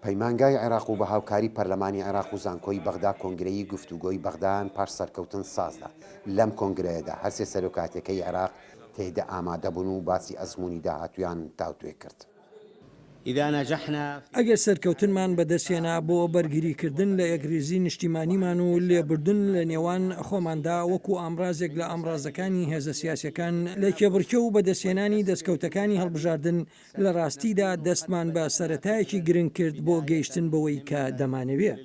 پەیمانگای عێراق و بە هاوکاری پەرلەمانی عێراق و زانکۆی بەغدا کۆنگرەی گفتوگۆی بەغدایان پاش سەرکەوتن سازدا. لەم کۆنگرەیەدا هەرسێ سەرۆکاتیەکەی عێراق تێیدا ئامادە بوون و باسی ئەزموونی داهاتویان تاوتوێ کرد. ئەگەر سەرکەوتنمان بەدەستێنا بۆ بەرگریکردن لە یەکریزی نیشتیمانیمان و لێبوردن لە نێوان خۆماندا وەکو ئامرازێک لە ئامرازەکانی هێزە سیاسیەکان لە کێبڕکێ و بەدەستێنانی دەستکەوتەکانی هەڵبژاردن لە ڕاستیدا دەستمان بە سەرەتایەکی گرنگ کرد بۆ گەیشتن بەوەی کە دەمانەوێت.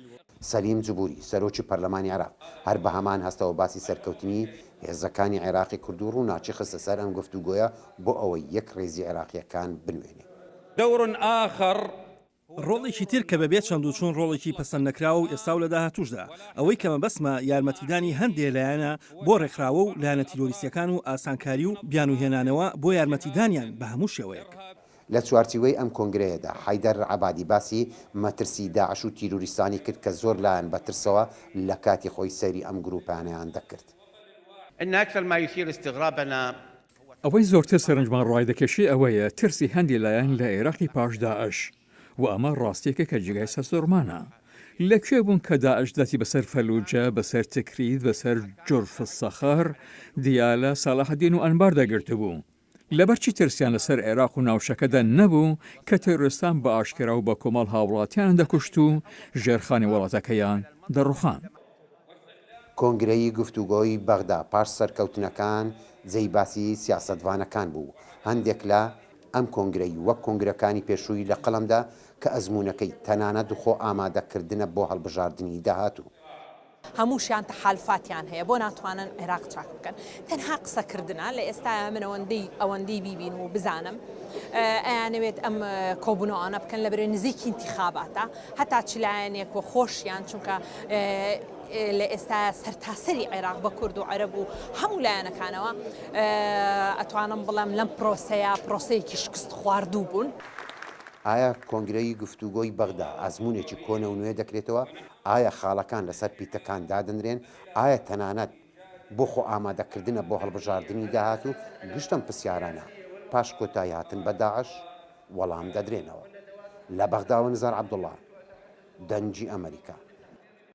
سەلیم جوبوری سەرۆکی پەرلەمانی عێراق هەر بە هەمان هەستەوە باسی سەرکەوتنی هێزەکانی عێراقی کرد و ڕووناچی خستە سەر ئەم گفتوگۆیە بۆ ئەوەی یەک ڕێزی عێراقیەکان بنوێنێ. دور آخر ڕۆڵێکی تر کە بەبێت چەند و چوون ڕۆڵێکی پەسەند نەکراوە و ئێستا و لە داهاتووشدا ئەوەی کەمە بەسمە یارمەتیدانی هەندێک لایەنە بۆ ڕێکخراوە و لایەنە تیرۆریستیەکان و ئاسانکاری و بیانوهێنانەوە بۆ یارمەتیدانیان بە هەموو شێوەیەک. لە چوارچوەی ئەم کۆنگرەیەدا حەیدەر عەبادی باسی مەترسی داعش و تیرۆریستانی کرد کە زۆر لایەن بەترسەوە لە کاتی خۆی سەیری ئەم گروپانیان دەکرد. إن أكثر ما يثير استغرابنا ئەوەی زۆرتر سەرنجمان ڕای دەکێشی ئەوەیە ترسی هەندی لایەن لە عێراقی پاش داعش و ئەمە ڕاستیەکە کە جگای سەرزۆرمانە. لەکوێ بوون کە داعش دەتی بەسەر فەلوجە بەسەر تکرید بەسەر جۆرف سەخەر دیالە ساڵاحدین و ئەنبار دەگرت بوو. لەبەرچی ترسیان لەسەر عێراق و ناوشەکەدا نەبوو کە تێرۆریستان بە ئاشکرا و بە کۆمەڵ هاوڵاتیان دەکوشت و ژێرخانی وڵاتەکەیان دەڕوخان. کۆنگرەی گفتوگۆی بەغدا پاش سەرکەوتنەکان جێی باسی سیاسەتوانەکان بوو. هەندێک لە ئەم کۆنگرەی وەک کۆنگرەکانی پێشووی لە قەڵەمدا کە ئەزموونەکەی تەنانەت خۆ ئامادەکردنە بۆ هەڵبژاردننی داهاتوو. هەمووشیان تەحالفاتیان هەیە بۆ ناتوانن عێراق چاک بکەن. تەنها قسەکردنە لە ئێستا من ئەوەندەی بیبین و بزانم ئەیانەوێت ئەم کۆبوونەوانە بکەن لە بەرەو نزیکی انتیخاباتە هەتا چ لایەنێک و خۆشیان چونکە لە ئێستا سەرتاسەری عێراق بە کورد و عەرەب و هەموو لایەنەکانەوە ئەتوانم بڵێم لەم پرۆسەیەکی شکست خواردوو بوون. ئایا کۆنگرەی گفتوگۆی بەغدا ئەزموونێکی کۆنە و نوێ دەکرێتەوە؟ ئایا خاڵەکان لەسەر پیتەکان دادەنرێن؟ ئایا تەنانەت بۆ خۆ ئامادەکردنە بۆ هەڵبژاردننی داهاتوو؟ گشتم پرسیارانە پاش کۆتایی هاتن بە داعش وەڵام دەدرێنەوە. لە بەغدا و نزار عەبدوڵڵا، دەنگی ئەمریکا.